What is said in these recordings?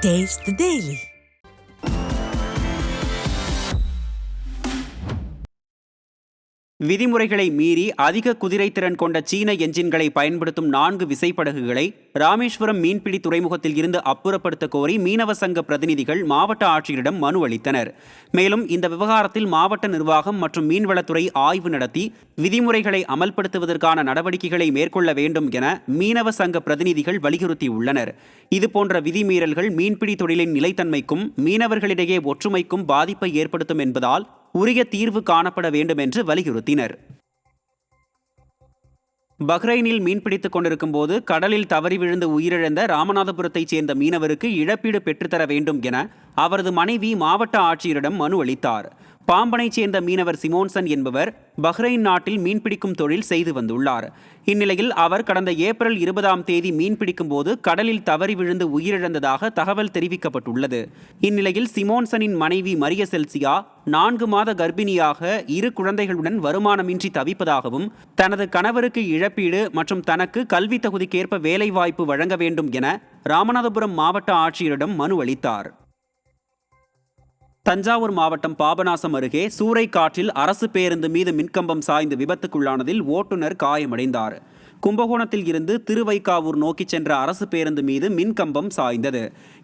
Taste the Daily. விதிமுறைகளை மீறி அதிக குதிரைத்திறன் கொண்ட சீன என்ஜின்களை பயன்படுத்தும் 4 விசைப்படகுகளை ராமேஸ்வரம் மீன்பிடி துறைமுகத்தில் இருந்து அப்புறப்படுத்த கோரி மீனவ சங்க பிரதிநிதிகள் மாவட்ட ஆட்சியரிடம் மனு அளித்தனர். மேலும் இந்த விவகாரத்தில் மாவட்ட நிர்வாகம் மற்றும் மீன்வளத்துறை ஆய்வு நடத்தி விதிமுறைகளை அமல்படுத்துவதற்கான நடவடிக்கைகளை மேற்கொள்ள வேண்டும் என மீனவ சங்க பிரதிநிதிகள் வலியுறுத்தியுள்ளனர். இதுபோன்ற விதிமீறல்கள் மீன்பிடி தொழிலின் நிலைத்தன்மைக்கும் மீனவர்களிடையே ஒற்றுமைக்கும் பாதிப்பை ஏற்படுத்தும் என்பதால் உரிய தீர்வு காணப்பட வேண்டும் என்று வலியுறுத்தினர். பஹ்ரைனில் மீன்பிடித்துக் கொண்டிருக்கும் போது கடலில் தவறி விழுந்து உயிரிழந்த ராமநாதபுரத்தைச் சேர்ந்த மீனவருக்கு இழப்பீடு பெற்றுத்தர வேண்டும் என அவரது மனைவி மாவட்ட ஆட்சியரிடம் மனு அளித்தார். பாம்பனைச் சேர்ந்த மீனவர் சிமோன்சன் என்பவர் பஹ்ரைன் நாட்டில் மீன்பிடிக்கும் தொழில் செய்து வந்துள்ளார். இந்நிலையில் அவர் கடந்த ஏப்ரல் 20 மீன்பிடிக்கும் போது கடலில் தவறி விழுந்து உயிரிழந்ததாக தகவல் தெரிவிக்கப்பட்டுள்ளது. இந்நிலையில் சிமோன்சனின் மனைவி மரிய செல்சியா 4 மாத கர்ப்பிணியாக 2 குழந்தைகளுடன் வருமானமின்றி தவிப்பதாகவும் தனது கணவருக்கு இழப்பீடு மற்றும் தனக்கு கல்வி தகுதிக்கேற்ப வேலைவாய்ப்பு வழங்க வேண்டும் என ராமநாதபுரம் மாவட்ட ஆட்சியரிடம் மனு அளித்தார். தஞ்சாவூர் மாவட்டம் பாபநாசம் அருகே சூறைக்காற்றில் அரசு பேருந்து மீது மின்கம்பம் சாய்ந்து விபத்துக்குள்ளானதில் ஓட்டுநர் காயமடைந்தார். கும்பகோணத்தில் இருந்து திருவைக்காவூர் நோக்கி சென்ற அரசு பேருந்து மீது மின்கம்பம் சாய்ந்தது.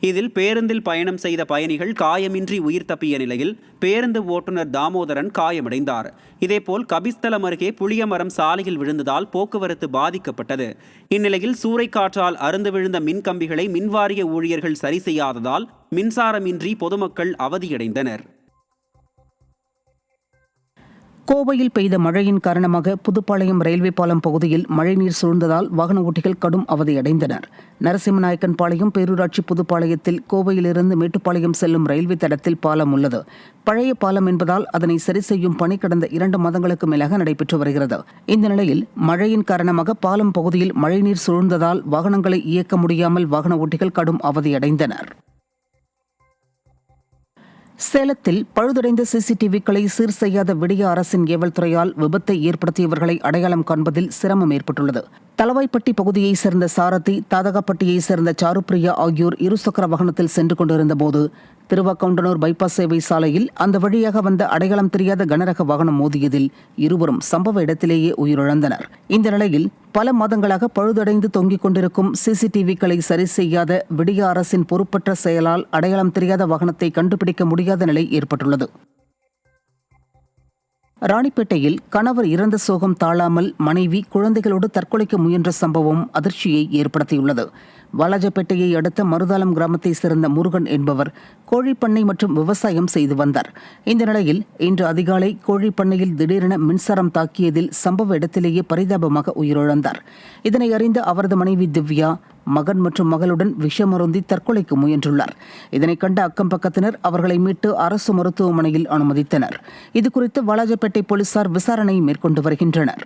இதில் பேருந்தில் பயணம் செய்த பயணிகள் காயமின்றி உயிர் தப்பிய நிலையில் பேருந்து ஓட்டுநர் தாமோதரன் காயமடைந்தார். இதேபோல் கபிஸ்தலம் அருகே புளியமரம் சாலையில் விழுந்ததால் போக்குவரத்து பாதிக்கப்பட்டது. இந்நிலையில் சூறைக்காற்றால் அறுந்து விழுந்த மின்கம்பிகளை மின்வாரிய ஊழியர்கள் சரி செய்யாததால் மின்சாரமின்றி பொதுமக்கள் அவதியடைந்தனர். கோவையில் பெய்த மழையின் காரணமாக புதுப்பாளையம் ரயில்வே பாலம் பகுதியில் மழைநீர் சூழ்ந்ததால் வாகன ஓட்டிகள் கடும் அவதியடைந்தனர். நரசிம்மநாயக்கன்பாளையம் பேரூராட்சி புதுப்பாளையத்தில் கோவையிலிருந்து மேட்டுப்பாளையம் செல்லும் ரயில்வே தடத்தில் பாலம் உள்ளது. பழைய பாலம் என்பதால் அதனை சரி செய்யும் பணி கடந்த 2 மாதங்களுக்கு மேலாக நடைபெற்று வருகிறது. இந்த நிலையில் மழையின் காரணமாக பாலம் பகுதியில் மழைநீர் சூழ்ந்ததால் வாகனங்களை இயக்க முடியாமல் வாகன ஓட்டிகள் கடும் அவதியடைந்தனர். சேலத்தில் பழுதடைந்த சிசிடிவிக்களை சீர் செய்யாத விடிய அரசின் ஏவல் துறையால் விபத்தை ஏற்படுத்தியவர்களை அடையாளம் காண்பதில் சிரமம் ஏற்பட்டுள்ளது. தளவாய்ப்பட்டி பகுதியைச் சேர்ந்த சாரதி, தாதகாப்பட்டியைச் சேர்ந்த சாருப்பிரியா ஆகியோர் இருசக்கர வாகனத்தில் சென்று கொண்டிருந்த போது திருவாக்கவுண்டனூர் பைபாஸ் சேவை சாலையில் அந்த வழியாக வந்த அடையாளம் தெரியாத கனரக வாகனம் மோதியதில் இருவரும் சம்பவ இடத்திலேயே உயிரிழந்தனர். இந்த நிலையில் பல மாதங்களாக பழுதடைந்து தொங்கிக் கொண்டிருக்கும் சிசிடிவிக்களை சரி செய்யாத விடிய அரசின் பொறுப்பற்ற செயலால் அடையாளம் தெரியாத வாகனத்தை கண்டுபிடிக்க முடியாத நிலை ஏற்பட்டுள்ளது. ராணிப்பேட்டையில் கணவர் இறந்த சோகம் தாழாமல் மனைவி குழந்தைகளோடு தற்கொலைக்கு முயன்ற சம்பவம் அதிர்ச்சியை ஏற்படுத்தியுள்ளது. வாலாஜப்பேட்டையை அடுத்த மருதாலம் கிராமத்தை சேர்ந்த முருகன் என்பவர் கோழிப்பண்ணை மற்றும் விவசாயம் செய்து வந்தார். இந்த நிலையில் இன்று அதிகாலை கோழிப்பண்ணையில் திடீரென மின்சாரம் தாக்கியதில் சம்பவ இடத்திலேயே பரிதாபமாக உயிரிழந்தார். இதனை அறிந்த அவரது மனைவி திவ்யா மகன் மற்றும் மகளுடன் விஷமருந்தி தற்கொலைக்கு முயன்றுள்ளார். இதனை கண்ட அக்கம் பக்கத்தினர் அவர்களை மீட்டு அரசு மருத்துவமனையில் அனுமதித்தனர். இதுகுறித்து வாலாஜப்பேட்டை போலீசார் விசாரணை மேற்கொண்டு வருகின்றனர்.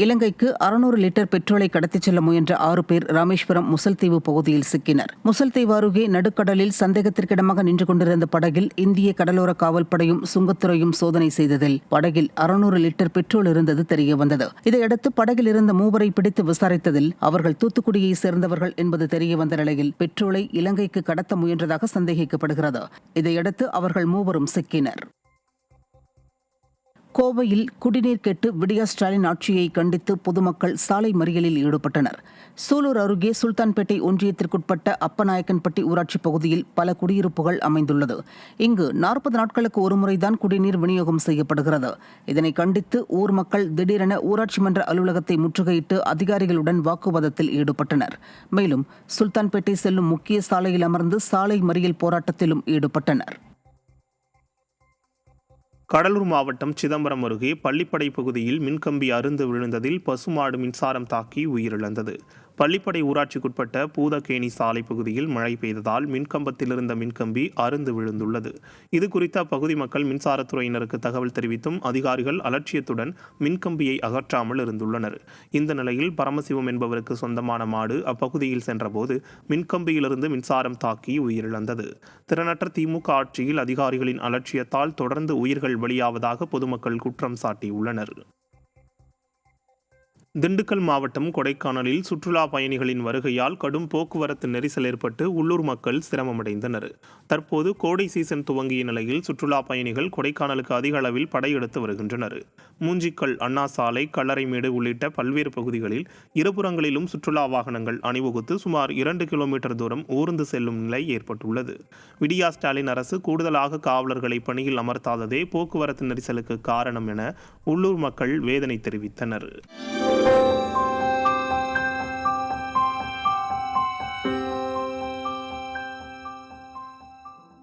இலங்கைக்கு 600 லிட்டர் பெட்ரோலை கடத்திச் செல்ல முயன்ற 6 பேர் ராமேஸ்வரம் முசல்தீவு பகுதியில் சிக்கினர். முசல்தீவு அருகே நடுக்கடலில் சந்தேகத்திற்கிடமாக நின்று கொண்டிருந்த படகில் இந்திய கடலோர காவல்படையும் சுங்கத்துறையும் சோதனை செய்ததில் படகில் 600 லிட்டர் பெட்ரோல் இருந்தது தெரியவந்தது. இதையடுத்து படகில் இருந்த 3 பிடித்து விசாரித்ததில் அவர்கள் தூத்துக்குடியை சேர்ந்தவர்கள் என்பது தெரியவந்த நிலையில் பெட்ரோலை இலங்கைக்கு கடத்த முயன்றதாக சந்தேகிக்கப்படுகிறது. இதையடுத்து அவர்கள் 3 சிக்கினர். கோவையில் குடிநீர் கேட்டு விடியா ஸ்டாலின் ஆட்சியை கண்டித்து பொதுமக்கள் சாலை மறியலில் ஈடுபட்டனர். சூலூர் அருகே சுல்தான்பேட்டை ஒன்றியத்திற்குட்பட்ட அப்பநாயக்கன்பட்டி ஊராட்சி பகுதியில் பல குடியிருப்புகள் அமைந்துள்ளது. இங்கு 40 நாட்களுக்கு ஒருமுறைதான் குடிநீர் விநியோகம் செய்யப்படுகிறது. இதனை கண்டித்து ஊர் மக்கள் திடீரென ஊராட்சி மன்ற அலுவலகத்தை முற்றுகையிட்டு அதிகாரிகளுடன் வாக்குவாதத்தில் ஈடுபட்டனர். மேலும் சுல்தான்பேட்டை செல்லும் முக்கிய சாலையில் அமர்ந்து சாலை மறியல் போராட்டத்திலும் ஈடுபட்டனர். கடலூர் மாவட்டம் சிதம்பரம் அருகே பள்ளிப்படை பகுதியில் மின்கம்பி அறுந்து விழுந்ததில் பசுமாடு மின்சாரம் தாக்கி உயிரிழந்தது. பள்ளிப்படை ஊராட்சிக்குட்பட்ட பூதகேணி சாலை பகுதியில் மழை பெய்ததால் மின்கம்பத்தில் இருந்த மின்கம்பி அறுந்து விழுந்துள்ளது. இது குறித்து அப்பகுதி மக்கள் மின்சாரத்துறையினருக்கு தகவல் தெரிவித்தும் அதிகாரிகள் அலட்சியத்துடன் மின்கம்பியை அகற்றாமல் இருந்துள்ளனர். இந்த நிலையில் பரமசிவம் என்பவருக்கு சொந்தமான மாடு அப்பகுதியில் சென்றபோது மின்கம்பியிலிருந்து மின்சாரம் தாக்கி உயிரிழந்தது. திறனற்ற திமுக ஆட்சியில் அதிகாரிகளின் அலட்சியத்தால் தொடர்ந்து உயிர்கள் பலியாவதாக பொதுமக்கள் குற்றம் சாட்டியுள்ளனர். திண்டுக்கல் மாவட்டம் கொடைக்கானலில் சுற்றுலா பயணிகளின் வருகையால் கடும் போக்குவரத்து நெரிசல் ஏற்பட்டு உள்ளூர் மக்கள் சிரமமடைந்தனர். தற்போது கோடை சீசன் துவங்கிய நிலையில் சுற்றுலா பயணிகள் கொடைக்கானலுக்கு அதிக அளவில் படையெடுத்து வருகின்றனர். மூஞ்சிக்கல், அண்ணா சாலை, கல்லறைமேடு உள்ளிட்ட பல்வேறு பகுதிகளில் இருபுறங்களிலும் சுற்றுலா வாகனங்கள் அணிவகுத்து சுமார் 2 கிலோமீட்டர் தூரம் ஊர்ந்து செல்லும் நிலை ஏற்பட்டுள்ளது. விடியா ஸ்டாலின் அரசு கூடுதலாக காவலர்களை பணியில் அமர்த்தாததே போக்குவரத்து நெரிசலுக்கு காரணம் என உள்ளூர் மக்கள் வேதனை தெரிவித்தனர்.